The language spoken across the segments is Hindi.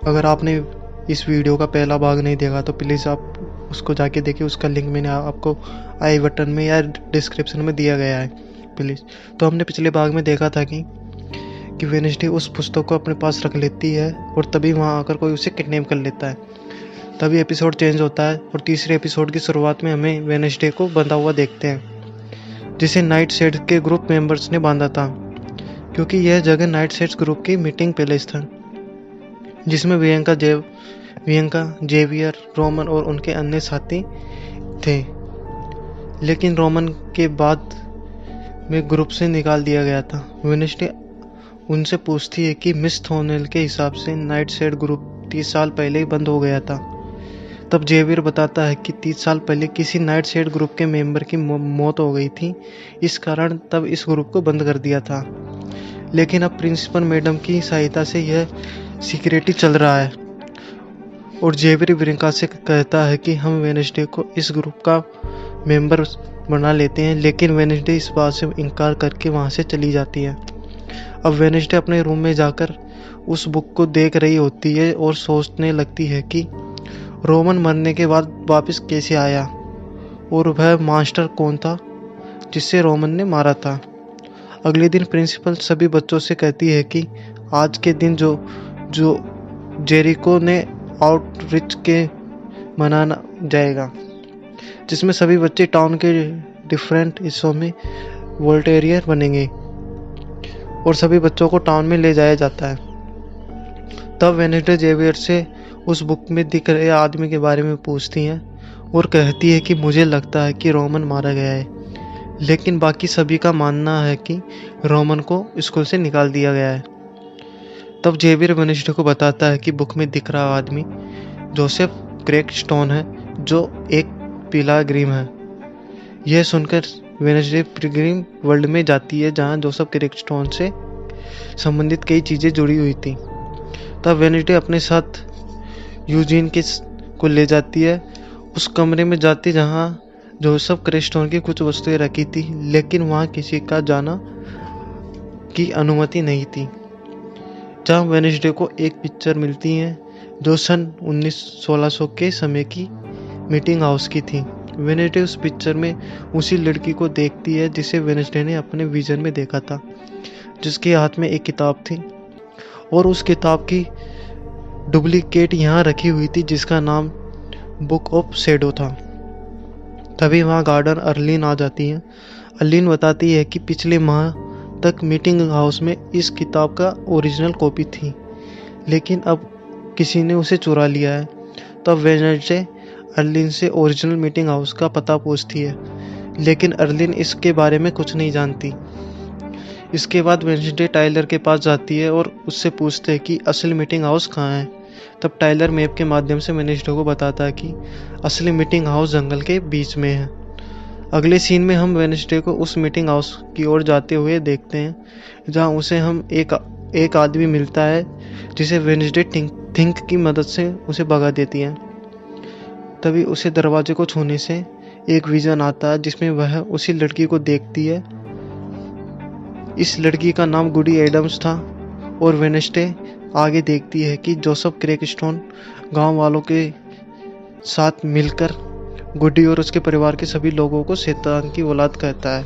अगर आपने इस वीडियो का पहला भाग नहीं देखा तो प्लीज़ आप उसको जाके देखिए। उसका लिंक मैंने आपको आई बटन में या डिस्क्रिप्शन में दिया गया है प्लीज़। तो हमने पिछले भाग में देखा था कि वेडनेसडे उस पुस्तक को अपने पास रख लेती है और तभी वहाँ आकर कोई उसे किडनैप कर लेता है। तभी एपिसोड चेंज होता है और तीसरे एपिसोड की शुरुआत में हमें वेडनेसडे को बंधा हुआ देखते हैं, जिसे नाइटशेड के ग्रुप मेंबर्स ने बांधा था, क्योंकि यह जगह नाइटशेड्स ग्रुप की मीटिंग पैलेस था, जिसमें वियंका, जेवियर, रोमन और उनके अन्य साथी थे। लेकिन रोमन के बाद में ग्रुप से निकाल दिया गया था। वेडनेसडे उनसे पूछती है कि मिस थॉर्नेल के हिसाब से नाइटशेड ग्रुप 30 साल पहले ही बंद हो गया था। तब जेवियर बताता है कि 30 साल पहले किसी नाइटशेड ग्रुप के मेंबर की मौत हो गई थी, इस कारण तब इस ग्रुप को बंद कर दिया था। लेकिन अब प्रिंसिपल मैडम की सहायता से यह सीक्रेटली चल रहा है और जेवियर वियंका से कहता है कि हम वेडनेसडे को इस ग्रुप का मेंबर बना लेते हैं, लेकिन वेडनेसडे इस बात से इनकार करके वहाँ से चली जाती है। अब वेडनेसडे अपने रूम में जाकर उस बुक को देख रही होती है और सोचने लगती है कि रोमन मरने के बाद वापस कैसे आया और वह मास्टर कौन था जिससे रोमन ने मारा था। अगले दिन प्रिंसिपल सभी बच्चों से कहती है कि आज के दिन जो जेरिको ने आउटरीच के मनाना जाएगा, जिसमें सभी बच्चे टाउन के डिफरेंट हिस्सों में वॉलंटियर बनेंगे और सभी बच्चों को टाउन में ले जाया जाता है। तब वेडनेसडे जेवियर से उस बुक में दिख रहे आदमी के बारे में पूछती हैं और कहती है कि मुझे लगता है कि रोमन मारा गया है, लेकिन बाकी सभी का मानना है कि रोमन को स्कूल से निकाल दिया गया है। तब जेवियर वेडनेसडे को बताता है कि बुक में दिख रहा आदमी जोसेफ क्रेगस्टोन है, जो एक पिलग्रिम है। यह सुनकर वेडनेसडे पिलग्रिम वर्ल्ड में जाती है, जहां जोसेफ क्रेगस्टोन से संबंधित कई चीज़ें जुड़ी हुई थी। तब वेडनेसडे अपने साथ यूजीन को ले जाती है, उस कमरे में जाती जहां जोसेफ क्रेगस्टोन की कुछ वस्तुएं रखी थी, लेकिन वहां किसी का जाना की अनुमति नहीं थी। जहां वेडनेसडे को एक पिक्चर मिलती है जो सन 1600 के समय की मीटिंग हाउस की थी। वेडनेसडे उस पिक्चर में उसी लड़की को देखती है जिसे वेडनेसडे ने अपने विजन में देखा था, जिसके हाथ में एक किताब थी और उस किताब की डुप्लीकेट यहाँ रखी हुई थी, जिसका नाम बुक ऑफ शैडो था। तभी वहाँ गार्डन अर्लीन आ जाती है। अर्लीन बताती है कि पिछले माह तक मीटिंग हाउस में इस किताब का ओरिजिनल कॉपी थी, लेकिन अब किसी ने उसे चुरा लिया है। तब वेडनेसडे अर्लीन से ओरिजिनल मीटिंग हाउस का पता पूछती है, लेकिन अर्लीन इसके बारे में कुछ नहीं जानती। इसके बाद वेडनेसडे टाइलर के पास जाती है और उससे पूछते हैं कि असली मीटिंग हाउस कहाँ है। तब टाइलर मैप के माध्यम से वेडनेसडे को बताता है कि असली मीटिंग हाउस जंगल के बीच में है। अगले सीन में हम वेडनेसडे को उस मीटिंग हाउस की ओर जाते हुए देखते हैं, जहाँ उसे हम एक आदमी मिलता है जिसे वेडनेसडे थिंक की मदद से उसे भगा देती है। तभी उसे दरवाजे को छूने से एक विजन आता है, जिसमें वह उसी लड़की को देखती है। इस लड़की का नाम गुडी एडम्स था और वेडनेसडे आगे देखती है कि जोसेफ क्रेगस्टोन गांव वालों के साथ मिलकर गुडी और उसके परिवार के सभी लोगों को शैतान की औलाद कहता है।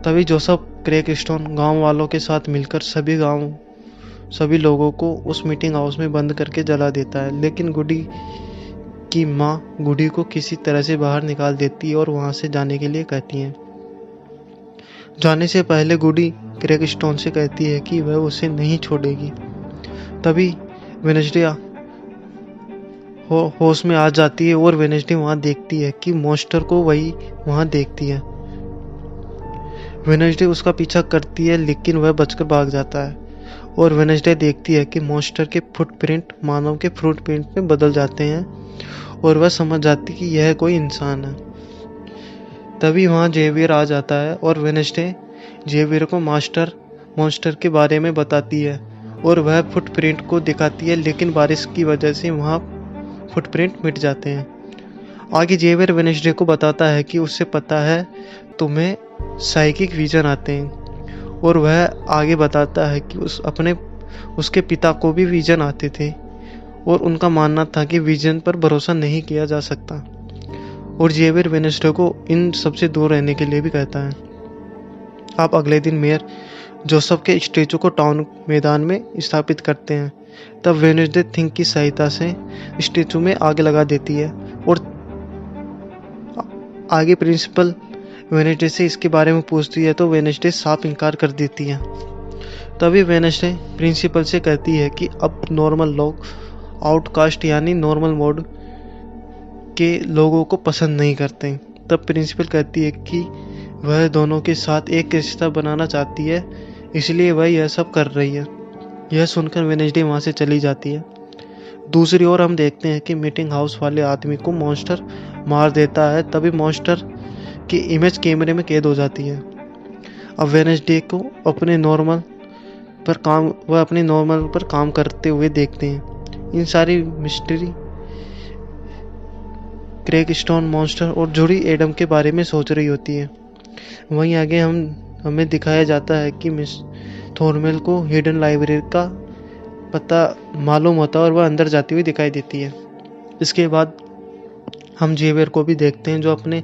तभी जोसेफ क्रेगस्टोन गांव वालों के साथ मिलकर सभी लोगों को उस मीटिंग हाउस में बंद करके जला देता है, लेकिन गुडी की माँ गुडी को किसी तरह से बाहर निकाल देती है और वहां से जाने के लिए कहती है। जाने से पहले गुडी क्रेगस्टोन से कहती है कि वह उसे नहीं छोड़ेगी। तभी वेडनेसडे होश में आ जाती है और वेडनेसडे वहां देखती है कि मॉन्स्टर को वही वहां देखती है। वेडनेसडे उसका पीछा करती है, लेकिन वह बचकर भाग जाता है और वेडनेसडे देखती है कि मॉन्स्टर के फुटप्रिंट मानव के फुटप्रिंट में बदल जाते हैं और वह समझ जाती कि यह कोई इंसान है। तभी वहाँ जेवियर आ जाता है और वेडनेसडे जेवियर को मॉन्स्टर के बारे में बताती है और वह फुटप्रिंट को दिखाती है, लेकिन बारिश की वजह से वहाँ फुटप्रिंट मिट जाते हैं। आगे जेवियर वेडनेसडे को बताता है कि उसे पता है तुम्हें साइकिक विजन आते हैं और वह आगे बताता है कि उस अपने उसके पिता को भी विजन आते थे और उनका मानना था कि विजन पर भरोसा नहीं किया जा सकता, और जेवियर वेडनेसडे को इन सबसे दूर रहने के लिए भी कहता है। आप अगले दिन मेयर जोसेफ के स्टैचू को टाउन मैदान में स्थापित करते हैं। तब वेडनेसडे थिंक की सहायता से स्टैचू में आग लगा देती है और आगे प्रिंसिपल वेडनेसडे से इसके बारे में पूछती है तो वेडनेसडे साफ इनकार कर देती है। तभी वेडनेसडे प्रिंसिपल से कहती है कि अब नॉर्मल लोग आउटकास्ट यानी नॉर्मल मोड के लोगों को पसंद नहीं करते। तब प्रिंसिपल कहती है कि वह दोनों के साथ एक रिश्ता बनाना चाहती है, इसलिए वह यह सब कर रही है। यह सुनकर वेडनेसडे वहाँ से चली जाती है। दूसरी ओर हम देखते हैं कि मीटिंग हाउस वाले आदमी को मॉन्स्टर मार देता है। तभी मॉन्स्टर की इमेज कैमरे में कैद हो जाती है। अब वेडनेसडे को अपने नॉर्मल पर काम करते हुए देखते हैं। इन सारी मिस्ट्री, क्रैकस्टोन मॉन्स्टर और जूडी एडम के बारे में सोच रही होती है। वहीं आगे हमें दिखाया जाता है कि मिस थॉर्नवेल को हिडन लाइब्रेरी का पता मालूम होता है और वह अंदर जाती हुई दिखाई देती है। इसके बाद हम जेवियर को भी देखते हैं जो अपने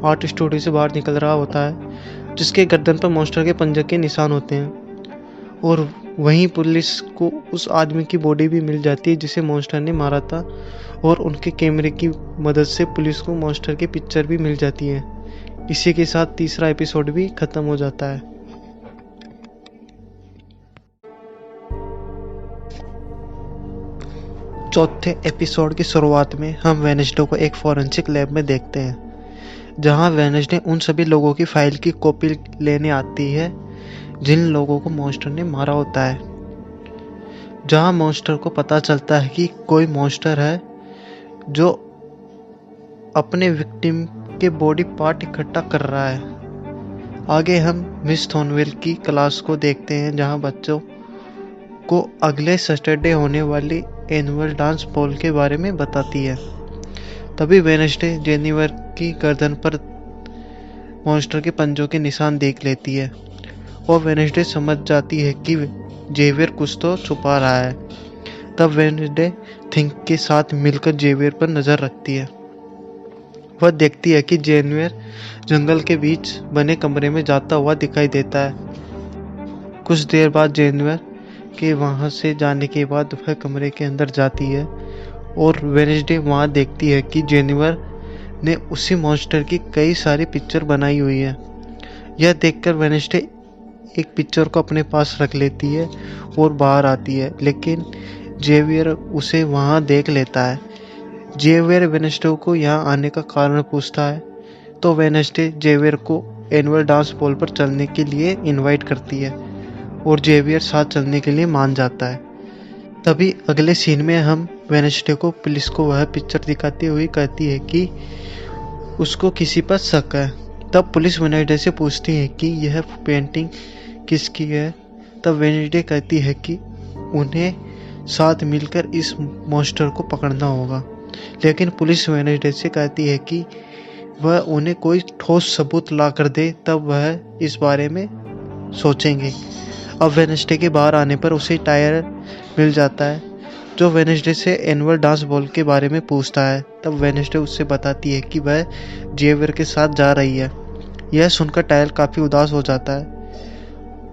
आर्ट स्टूडियो से बाहर निकल रहा होता है, जिसके गर्दन पर मॉन्स्टर के पंजे के निशान होते हैं। और वहीं पुलिस को उस आदमी की बॉडी भी मिल जाती है जिसे मॉन्स्टर ने मारा था, और उनके कैमरे की मदद से पुलिस को मॉन्स्टर की पिक्चर भी मिल जाती है। इसी के साथ तीसरा एपिसोड भी खत्म हो जाता है। चौथे एपिसोड की शुरुआत में हम वेडनेसडे को एक फॉरेंसिक लैब में देखते हैं, जहां वेडनेसडे उन सभी लोगों की फाइल की कॉपी लेने आती है जिन लोगों को मॉन्स्टर ने मारा होता है। जहां मॉन्स्टर को पता चलता है कि कोई मॉन्स्टर है जो अपने विक्टिम के बॉडी पार्ट इकट्ठा कर रहा है। आगे हम मिस थॉर्नवेल की क्लास को देखते हैं, जहां बच्चों को अगले सैटरडे होने वाली एनुअल डांस बॉल के बारे में बताती है। तभी वेडनेसडे जेनिफर की गर्दन पर मॉन्स्टर के पंजों के निशान देख लेती है और वेडनेसडे समझ जाती है कि जेवियर कुछ तो छुपा रहा है। तब वेडनेसडे थिंक के साथ मिलकर जेवियर पर नजर रखती है। वह देखती है कि जेवियर जंगल के बीच बने कमरे में जाता हुआ दिखाई देता है। कुछ देर बाद जेवियर के वहां से जाने के बाद वह कमरे के अंदर जाती है और वेडनेसडे वहां देखती है कि जेनिफर ने उसी मॉन्स्टर की कई सारी पिक्चर बनाई हुई है। यह देखकर वेडनेसडे एक पिक्चर को अपने पास रख लेती है और बाहर आती है, लेकिन जेवियर उसे वहां देख लेता है। जेवियर वेडनेसडे को यहाँ आने का कारण पूछता है तो वेडनेसडे जेवियर को एनुअल डांस बॉल पर चलने के लिए इनवाइट करती है और जेवियर साथ चलने के लिए मान जाता है। तभी अगले सीन में हम वेडनेसडे को पुलिस को वह पिक्चर दिखाते हुए कहती है कि उसको किसी पर शक है। तब पुलिस वेडनेसडे से पूछती है कि यह पेंटिंग किसकी है। तब वेडनेसडे कहती है कि उन्हें साथ मिलकर इस मॉन्स्टर को पकड़ना होगा, लेकिन पुलिस वेडनेसडे से कहती है कि वह उन्हें कोई ठोस सबूत ला कर दे, तब वह इस बारे में सोचेंगे। अब वेडनेसडे के बाहर आने पर उसे टायर मिल जाता है जो वेडनेसडे से एनुअल डांस बॉल के बारे में पूछता है। तब वेडनेसडे उससे बताती है कि वह जेवियर के साथ जा रही है। यह सुनकर टायर काफ़ी उदास हो जाता है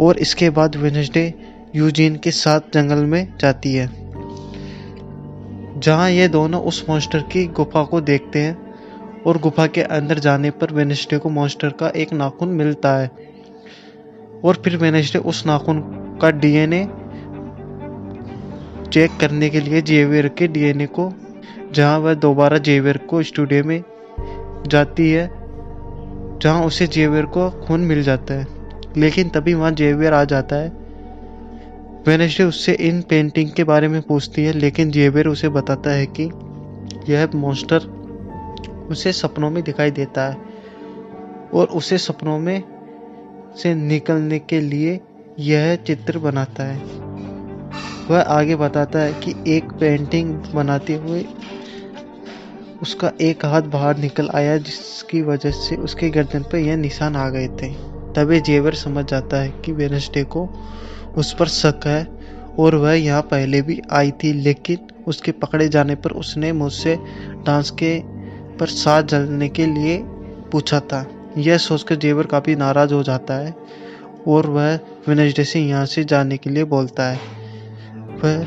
और इसके बाद वेडनेसडे यूजीन के साथ जंगल में जाती है, जहां ये दोनों उस मॉन्स्टर की गुफा को देखते हैं और गुफा के अंदर जाने पर वेडनेसडे को मॉन्स्टर का एक नाखून मिलता है और फिर वेडनेसडे उस नाखून का डीएनए चेक करने के लिए जेवियर के डीएनए को, जहां वह दोबारा जेवियर को स्टूडियो में जाती है, जहां उसे जेवियर को खून मिल जाता है, लेकिन तभी वहां जेवियर आ जाता है। वेडनेसडे उससे इन पेंटिंग के बारे में पूछती है, लेकिन जेवियर उसे बताता है कि यह मॉन्स्टर उसे सपनों में दिखाई देता है और उसे सपनों में से निकलने के लिए यह चित्र बनाता है। वह आगे बताता है कि एक पेंटिंग बनाते हुए उसका एक हाथ बाहर निकल आया, जिसकी वजह से उसके गर्दन पर यह निशान आ गए थे। तभी जेवियर समझ जाता है कि वेडनेसडे को उस पर शक है और वह यहाँ पहले भी आई थी, लेकिन उसके पकड़े जाने पर उसने मुझसे डांस के पर साथ जलने के लिए पूछा था। यह सोचकर जेवियर काफ़ी नाराज़ हो जाता है और वह वेडनेसडे से यहाँ से जाने के लिए बोलता है। वह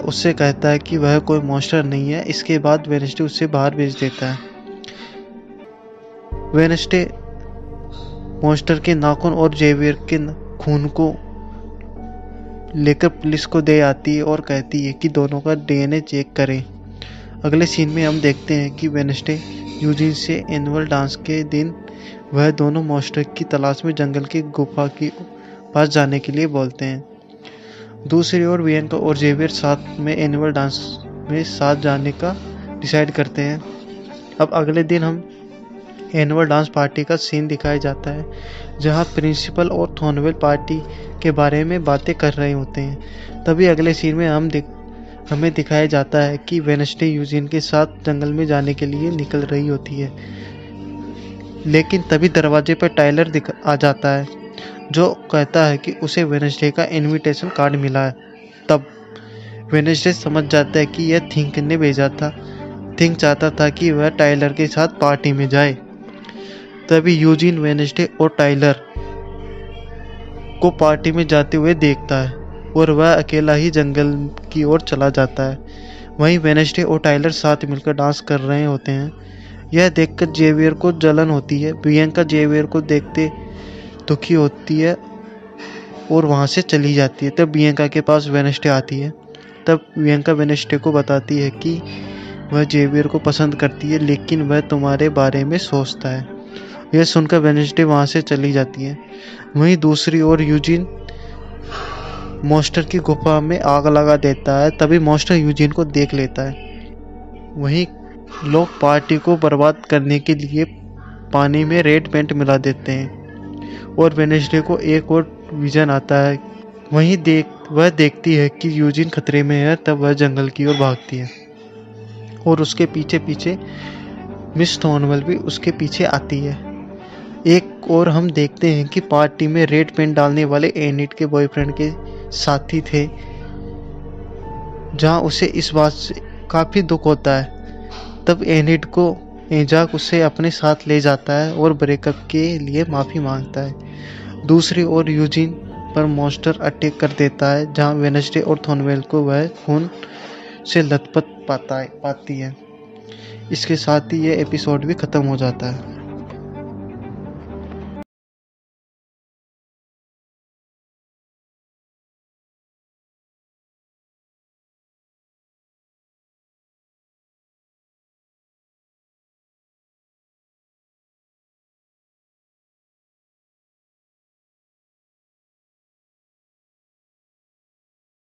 उससे कहता है कि वह कोई मॉन्स्टर नहीं है। इसके बाद वेडनेसडे उसे बाहर भेज देता है। वेडनेसडे मॉन्स्टर के नाखून और जेवियर के खून को लेकर पुलिस को दे आती है और कहती है कि दोनों का डीएनए चेक करें। अगले सीन में हम देखते हैं कि वेडनेसडे यूजीन से एनुअल डांस के दिन वह दोनों मॉन्स्टर की तलाश में जंगल की गुफा के पास जाने के लिए बोलते हैं। दूसरी ओर बियांका और जेवियर साथ में एनुअल डांस में साथ जाने का डिसाइड करते हैं। अब अगले दिन हम एनुअल डांस पार्टी का सीन दिखाया जाता है, जहां प्रिंसिपल और थॉर्नवेल पार्टी के बारे में बातें कर रहे होते हैं। तभी अगले सीन में हमें दिखाया जाता है कि वेडनेसडे यूजीन के साथ जंगल में जाने के लिए निकल रही होती है, लेकिन तभी दरवाजे पर टाइलर आ जाता है, जो कहता है कि उसे वेडनेसडे का इनविटेशन कार्ड मिला है। तब वेडनेसडे समझ जाता है कि यह थिंक ने भेजा था। थिंक चाहता था कि वह टाइलर के साथ पार्टी में जाए। तभी यूजीन वेडनेसडे और टाइलर को पार्टी में जाते हुए देखता है और वह अकेला ही जंगल की ओर चला जाता है। वहीं वेडनेसडे और टाइलर साथ मिलकर डांस कर रहे होते हैं। यह देखकर जेवियर को जलन होती है। बियांका जेवियर को देखते दुखी होती है और वहां से चली जाती है। तब बियांका के पास वेडनेसडे आती है। तब बियांका वेडनेसडे को बताती है कि वह जेवियर को पसंद करती है, लेकिन वह तुम्हारे बारे में सोचता है। यह सुनकर वेडनेसडे वहां से चली जाती है। वहीं दूसरी ओर यूजीन मॉन्स्टर की गुफा में आग लगा देता है। तभी मॉन्स्टर यूजीन को देख लेता है। वहीं लोग पार्टी को बर्बाद करने के लिए पानी में रेड पेंट मिला देते हैं और वेडनेसडे को एक और विजन आता है। वहीं वह देखती है कि यूजीन खतरे में है। तब वह जंगल की ओर भागती है और उसके पीछे पीछे मिस थॉर्नवेल भी उसके पीछे आती है। एक और हम देखते हैं कि पार्टी में रेड पेंट डालने वाले एनिड के बॉयफ्रेंड के साथी थे, जहां उसे इस बात से काफ़ी दुख होता है। तब एनिड को एजाक उसे अपने साथ ले जाता है और ब्रेकअप के लिए माफ़ी मांगता है। दूसरी ओर यूजीन पर मॉन्स्टर अटैक कर देता है, जहां वेडनेसडे और थॉर्नवेल को वह खून से लथपथ पाती है। इसके साथ ही ये एपिसोड भी ख़त्म हो जाता है।